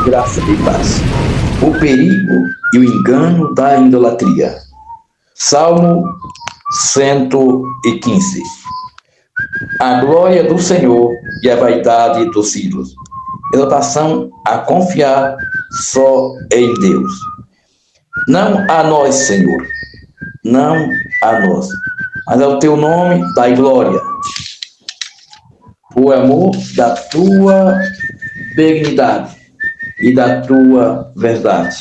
graça e paz. O perigo e o engano da idolatria. Salmo 115. A glória do Senhor e a vaidade dos ídolos. Exortação a confiar só em Deus. Não a nós, Senhor, não a nós, mas ao teu nome dai glória, por amor da tua benignidade e da tua verdade.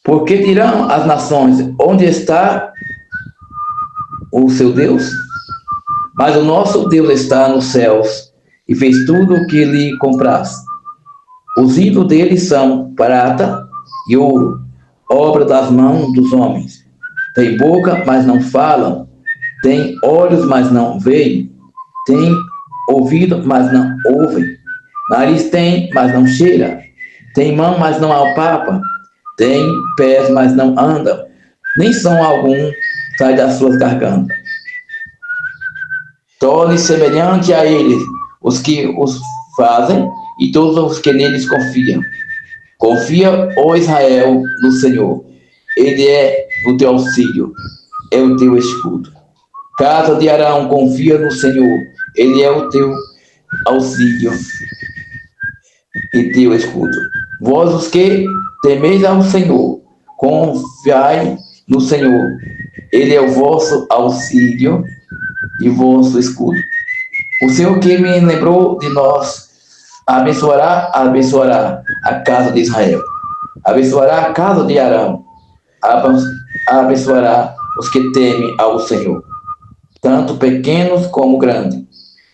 Porque dirão as nações, onde está o seu Deus? Mas o nosso Deus está nos céus e fez tudo o que lhe compraz. Os ídolos deles são prata e ouro, obra das mãos dos homens. Tem boca, mas não falam. Tem olhos, mas não veem. Tem ouvido, mas não ouvem. Nariz tem, mas não cheira. Tem mão, mas não apalpa. Tem pés, mas não andam. Nem som algum sai das suas gargantas. Torne semelhante a eles os que os fazem e todos os que neles confiam. Confia, ó Israel, no Senhor. Ele é o teu auxílio, é o teu escudo. Casa de Arão, confia no Senhor. Ele é o teu auxílio e teu escudo. Vós os que temeis ao Senhor, confiai no Senhor. Ele é o vosso auxílio e vosso escudo. O Senhor que me lembrou de nós, abençoará a casa de Israel. Abençoará a casa de Arão. Abençoará os que temem ao Senhor, tanto pequenos como grandes.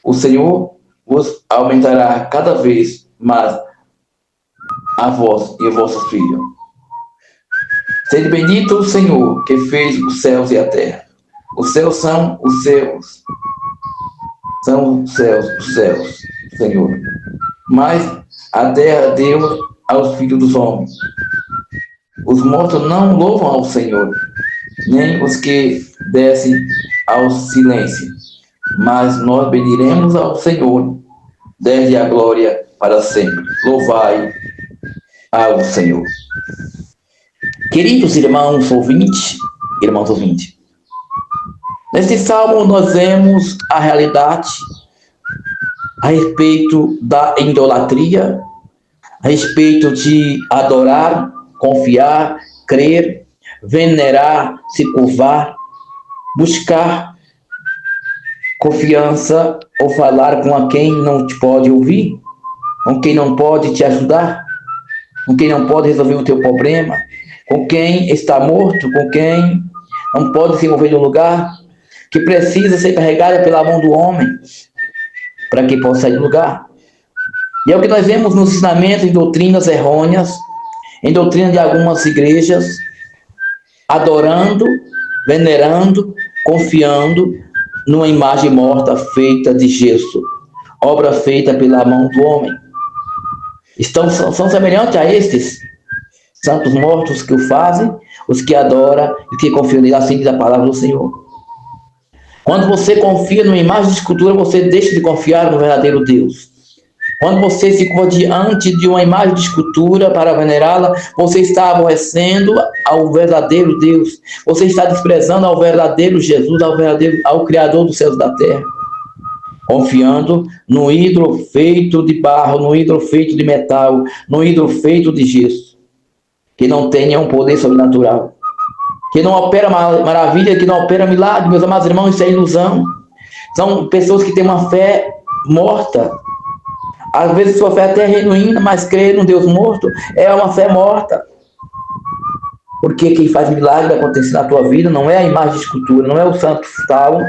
O Senhor vos aumentará cada vez mais a vós e a vossos filhos. Sede bendito o Senhor, que fez os céus e a terra. Os céus são os seus. São os céus dos céus, Senhor. Mas a terra deu aos filhos dos homens. Os mortos não louvam ao Senhor, nem os que descem ao silêncio. Mas nós bendiremos ao Senhor, desde a glória para sempre. Louvai ao Senhor. Queridos irmãos ouvintes, neste salmo nós vemos a realidade a respeito da idolatria, a respeito de adorar, confiar, crer, venerar, se curvar, buscar confiança ou falar com quem não te pode ouvir, com quem não pode te ajudar, com quem não pode resolver o teu problema, com quem está morto, com quem não pode se mover do lugar, que precisa ser carregada pela mão do homem para que possa sair do lugar. E é o que nós vemos nos ensinamentos em doutrinas errôneas, em doutrina de algumas igrejas, adorando, venerando, confiando numa imagem morta feita de gesso, obra feita pela mão do homem. São semelhantes a estes santos mortos que o fazem, os que adoram e que confiam nele, assim diz a palavra do Senhor. Quando você confia numa imagem de escultura, você deixa de confiar no verdadeiro Deus. Quando você se coloca diante de uma imagem de escultura para venerá-la, você está aborrecendo ao verdadeiro Deus. Você está desprezando ao verdadeiro Jesus, ao Criador dos céus e da terra. Confiando no ídolo feito de barro, no ídolo feito de metal, no ídolo feito de gesso, que não tenha um poder sobrenatural, que não opera maravilha, que não opera milagre. Meus amados irmãos, isso é ilusão. São pessoas que têm uma fé morta. Às vezes sua fé até é genuína, mas crer num Deus morto é uma fé morta. Porque quem faz milagre acontecer na tua vida não é a imagem de escultura, não é o santo tal,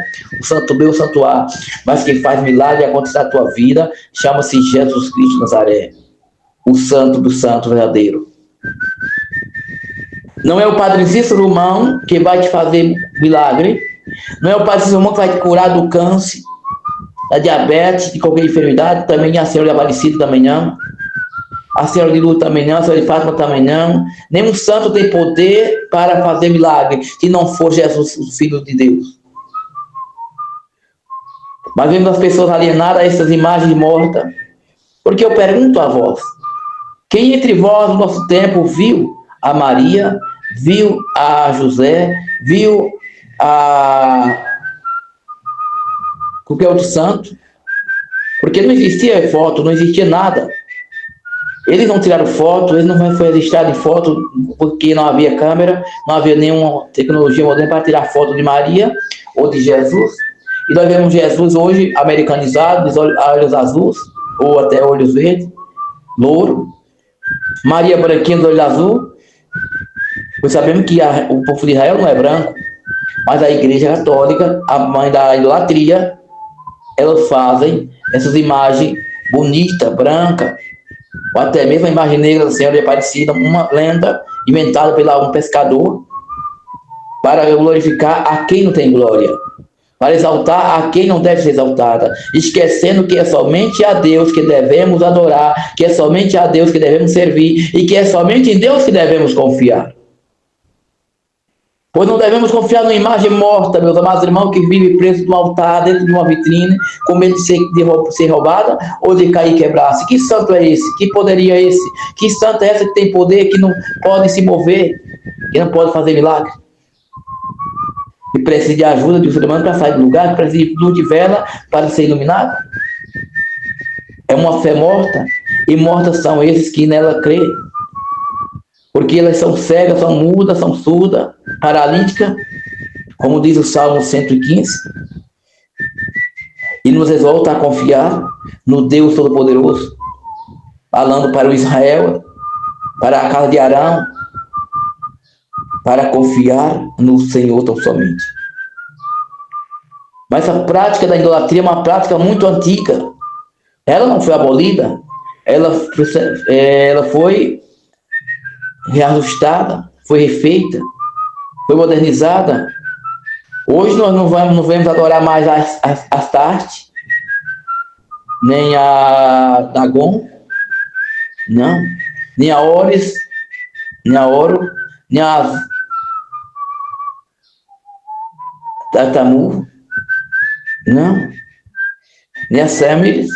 o santo B, o santo A, mas quem faz milagre acontecer na tua vida chama-se Jesus Cristo de Nazaré, o santo do santo verdadeiro. Não é o Padre Cícero Romão que vai te fazer milagre, não é o Padre Cícero Romão que vai te curar do câncer, da diabetes, de qualquer enfermidade. Também a Senhora de Aparecida também não, a Senhora de Luz também não, a Senhora de Fátima também não. Nenhum santo tem poder para fazer milagre, se não for Jesus, o Filho de Deus. Mas vemos as pessoas alienadas a essas imagens mortas, Porque eu pergunto a vós, quem entre vós no nosso tempo viu a Maria, viu a José, viu a qualquer outro santo? Porque não existia foto, não existia nada. Eles não tiraram foto, eles não foi registrado em foto porque não havia câmera, não havia nenhuma tecnologia moderna para tirar foto de Maria ou de Jesus. E nós vemos Jesus hoje americanizado, de olhos azuis, ou até olhos verdes, louro. Maria branquinha de olhos azul. Pois sabemos que o povo de Israel não é branco, mas a Igreja Católica, a mãe da idolatria, elas fazem essas imagens bonitas, brancas, ou até mesmo a imagem negra da Senhora de Aparecida, uma lenda inventada por um pescador, para glorificar a quem não tem glória, para exaltar a quem não deve ser exaltada, esquecendo que é somente a Deus que devemos adorar, que é somente a Deus que devemos servir, e que é somente em Deus que devemos confiar. Pois não devemos confiar numa imagem morta, meus amados irmãos, que vive preso no altar, dentro de uma vitrine, com medo de ser roubada ou de cair e quebrar-se. Que santo é esse? Que poderia é esse? Que santo é essa que tem poder, que não pode se mover, que não pode fazer milagre? Que precisa de ajuda de um ser humano para sair do lugar, que precisa de luz de vela para ser iluminado? É uma fé morta, e mortas são esses que nela creem. Porque elas são cegas, são mudas, são surdas, paralíticas, como diz o Salmo 115, e nos exalta a confiar no Deus Todo-Poderoso, falando para o Israel, para a casa de Arão, para confiar no Senhor tão somente. Mas a prática da idolatria é uma prática muito antiga. Ela não foi abolida, ela foi reajustada, foi refeita, foi modernizada. Hoje nós não vamos adorar mais Astarte, nem a Dagon, não, nem a Oris, nem a Oro, nem a Tatamur, não, nem a Semiris.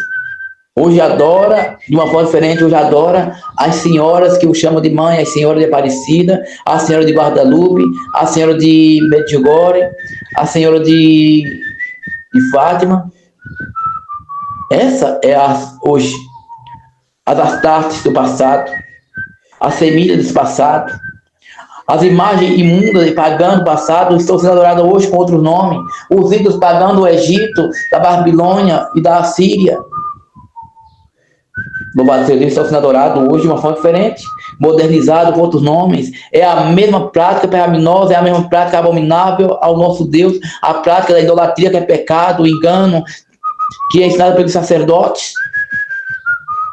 Hoje adora, de uma forma diferente, hoje adora as senhoras que o chamam de mãe, as senhoras de Aparecida, a senhora de Guadalupe, a senhora de Medjugorje, a senhora de Fátima. Essa é hoje as Astartes do passado, as semílias do passado, as imagens imundas e pagãs do passado estão sendo adoradas hoje com outros nomes. Os ídolos pagãos do Egito, da Babilônia e da Assíria, louvado seja Deus, estão sendo adorados hoje de uma forma diferente, modernizado com outros nomes. É a mesma prática pecaminosa, é a mesma prática abominável ao nosso Deus, a prática da idolatria, que é pecado, o engano, que é ensinado pelos sacerdotes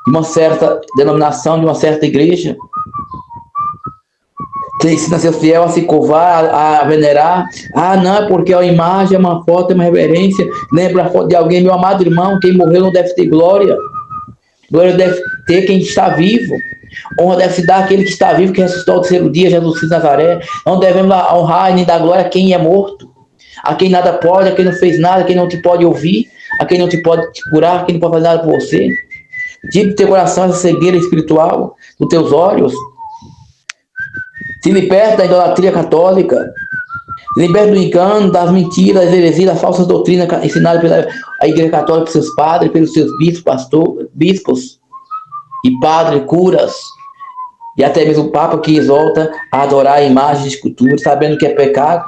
de uma certa denominação, de uma certa igreja, que ensina seu fiel a se curvar, a venerar. Ah, não, é porque a imagem é uma foto, é uma reverência, lembra a foto de alguém. Meu amado irmão, quem morreu não deve ter glória. Glória deve ter quem está vivo. Honra deve se dar àquele que está vivo, que ressuscitou ao terceiro dia, Jesus Cristo de Nazaré. Não devemos honrar nem dar glória a quem é morto, a quem nada pode, a quem não fez nada, a quem não te pode ouvir, a quem não te pode te curar, a quem não pode fazer nada por você. Tire do teu coração essa cegueira espiritual, dos teus olhos. Se liberta da idolatria católica. Se liberta do engano, das mentiras, das heresias, das falsas doutrinas ensinadas pela Igreja Católica, pelos seus padres, pelos seus bispos e padres, curas, e até mesmo o Papa, que exalta a adorar a imagem de escultura, sabendo que é pecado,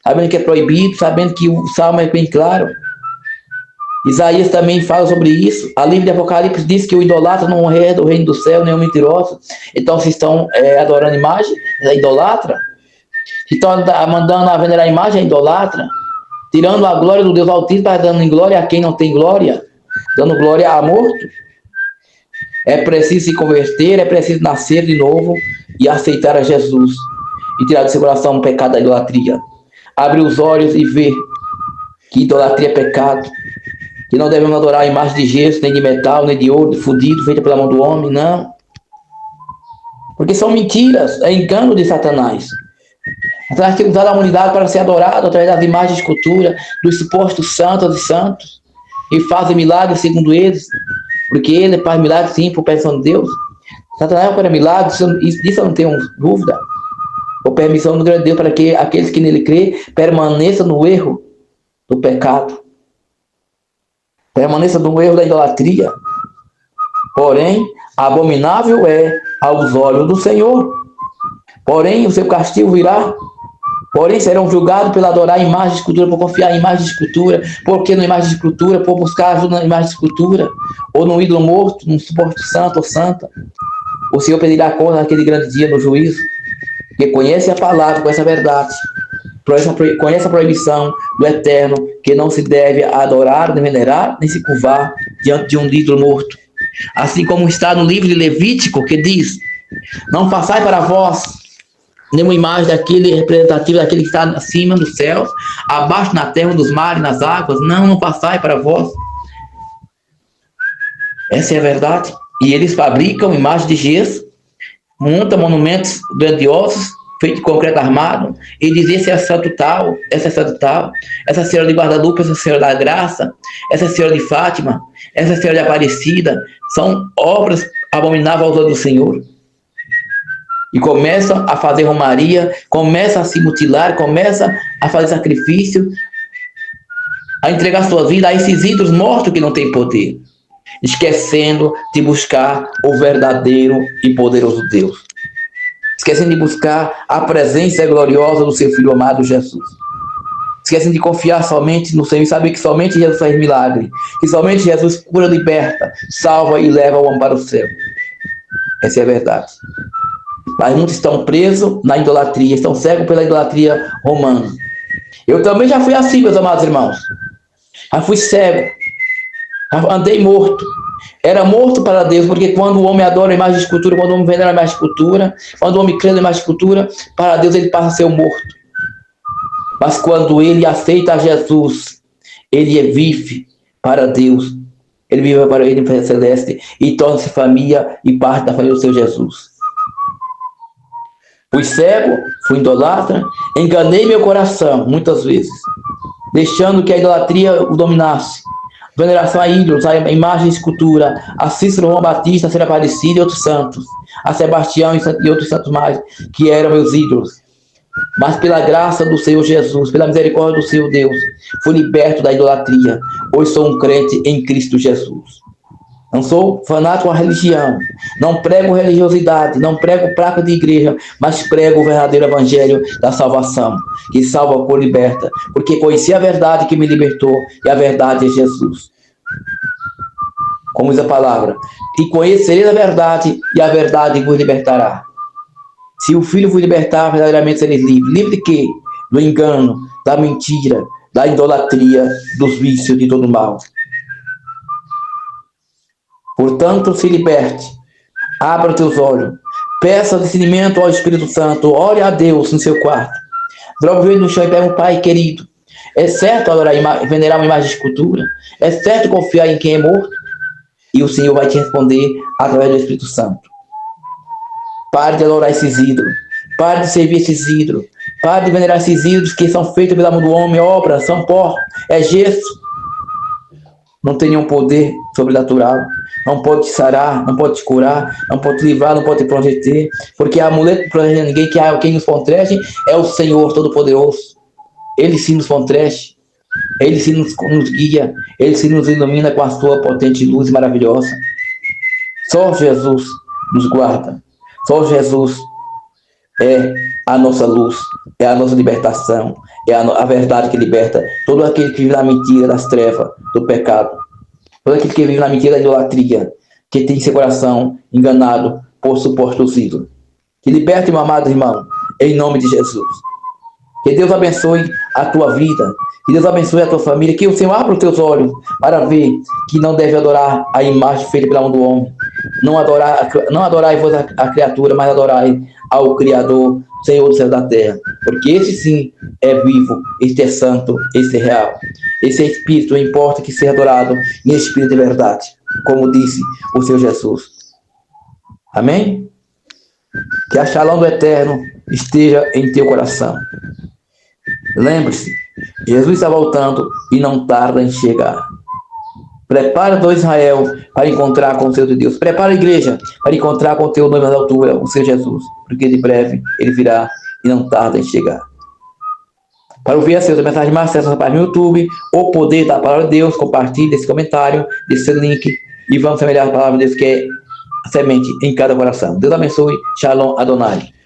sabendo que é proibido, sabendo que o Salmo é bem claro. Isaías também fala sobre isso. A livro de Apocalipse diz que o idolatra não é do reino do céu, nem o mentiroso. Então, se estão adorando imagem, é idolatra. Se estão mandando a venerar a imagem, é idolatra. Tirando a glória do Deus Altíssimo, está dando em glória a quem não tem glória, dando glória a morto. É preciso se converter, é preciso nascer de novo e aceitar a Jesus e tirar do seu coração o pecado da idolatria. Abre os olhos e ver que idolatria é pecado, que não devemos adorar a imagem de gesso, nem de metal, nem de ouro, fundido, feita pela mão do homem, não. Porque são mentiras, é engano de Satanás. Satanás tem usado a humanidade para ser adorado através das imagens de escultura, dos supostos santos e santos, e fazem milagres segundo eles, Porque ele faz milagres sim por permissão de Deus. Satanás opera milagres, disso eu não tenho dúvida. Por permissão do grande Deus, para que aqueles que nele crê permaneçam no erro do pecado. Permaneçam no erro da idolatria. Porém, abominável é aos olhos do Senhor. Porém, o seu castigo virá. Porém, serão julgados por adorar a imagem de escultura, por confiar em imagem de escultura, porque na imagem de escultura, por buscar ajuda na imagem de escultura, ou no ídolo morto, num suporte santo ou santa. O Senhor pedirá conta naquele grande dia no juízo, que conhece a palavra, conhece a verdade, conhece a proibição do Eterno, que não se deve adorar, nem venerar, nem se curvar diante de um ídolo morto. Assim como está no livro de Levítico, que diz: não façai para vós nenhuma imagem daquele representativo daquele que está acima dos céus, abaixo na terra, dos mares, nas águas. Não façai para vós. Essa é a verdade. E eles fabricam imagens de gesso, montam monumentos grandiosos, feitos de concreto armado, e dizem: esse é santo tal, essa é santo tal, essa é a Senhora de Guadalupe, essa é a Senhora da Graça, essa é a Senhora de Fátima, essa é a Senhora de Aparecida. São obras abomináveis aos olhos do Senhor. E começam a fazer romaria, começam a se mutilar, começam a fazer sacrifício, a entregar sua vida a esses ídolos mortos que não têm poder, esquecendo de buscar o verdadeiro e poderoso Deus, esquecendo de buscar a presença gloriosa do seu Filho amado Jesus, esquecendo de confiar somente no Senhor e saber que somente Jesus faz milagre, que somente Jesus cura, liberta, salva e leva o homem para o céu. Essa é a verdade. Mas muitos estão presos na idolatria, estão cegos pela idolatria romana. Eu também já fui assim, meus amados irmãos. Já fui cego, já andei morto. Era morto para Deus, porque quando o homem adora a imagem de escultura, quando o homem venera a imagem de escultura, quando o homem crê na imagem de escultura, para Deus ele passa a ser morto. Mas quando ele aceita Jesus, ele vive para Deus. Ele vive para ele em celeste e torna-se família e parte da família do seu Jesus. Fui cego, fui idolatra, enganei meu coração muitas vezes, deixando que a idolatria o dominasse. Veneração a ídolos, a imagem e escultura, a Cícero, João Batista, a Ser Aparecida e outros santos, a Sebastião e outros santos mais, que eram meus ídolos. Mas pela graça do Senhor Jesus, pela misericórdia do Senhor Deus, fui liberto da idolatria. Hoje sou um crente em Cristo Jesus. Não sou fanático à religião, não prego religiosidade, não prego placa de igreja, mas prego o verdadeiro evangelho da salvação, que salva por liberta, porque conheci a verdade que me libertou, e a verdade é Jesus. Como diz a palavra: e conhecereis a verdade, e a verdade vos libertará. Se o Filho vos libertar, verdadeiramente sereis livres. Livre de quê? Do engano, da mentira, da idolatria, dos vícios, de todo mal. Portanto, se liberte, abra teus olhos, peça discernimento ao Espírito Santo, ore a Deus no seu quarto, droga o joelho no chão e pergunte: Pai querido, é certo adorar, venerar uma imagem de escultura? É certo confiar em quem é morto? E o Senhor vai te responder através do Espírito Santo. Pare de adorar esses ídolos, pare de servir esses ídolos, pare de venerar esses ídolos que são feitos pela mão do homem, obra, são pó, é gesso. Não tem nenhum poder sobrenatural, não pode te sarar, não pode te curar, não pode te livrar, não pode te proteger, porque a amuleto não protege ninguém, quem nos protege é o Senhor Todo-Poderoso. Ele sim nos protege, Ele sim nos guia, Ele sim nos ilumina com a sua potente luz maravilhosa. Só Jesus nos guarda, só Jesus é a nossa luz, é a nossa libertação, é a verdade que liberta todo aquele que vive na mentira das trevas, do pecado, todo aquele que vive na mentira da idolatria, que tem seu coração enganado por supostos ídolos. Que liberte, meu amado irmão, em nome de Jesus. Que Deus abençoe a tua vida, que Deus abençoe a tua família, que o Senhor abra os teus olhos para ver que não deve adorar a imagem feita pela mão do homem, não adorai vós a criatura, mas adorai ao Criador, Senhor do céu e da terra, porque esse sim é vivo, este é santo, este é real, esse é Espírito, não importa que seja adorado em Espírito de verdade, como disse o Senhor Jesus. Amém? Que a Shalom do Eterno esteja em teu coração. Lembre-se, Jesus está voltando e não tarda em chegar. Prepara o Israel para encontrar com o Senhor de Deus. Prepara a igreja para encontrar com o teu nome na altura, o Senhor Jesus. Porque de breve ele virá e não tarda em chegar. Para ouvir a sua mensagem mais, acesse a página no YouTube, O Poder da Palavra de Deus. Compartilhe esse comentário, desse link, e vamos semelhar a palavra de Deus, que é a semente em cada coração. Deus abençoe. Shalom Adonai.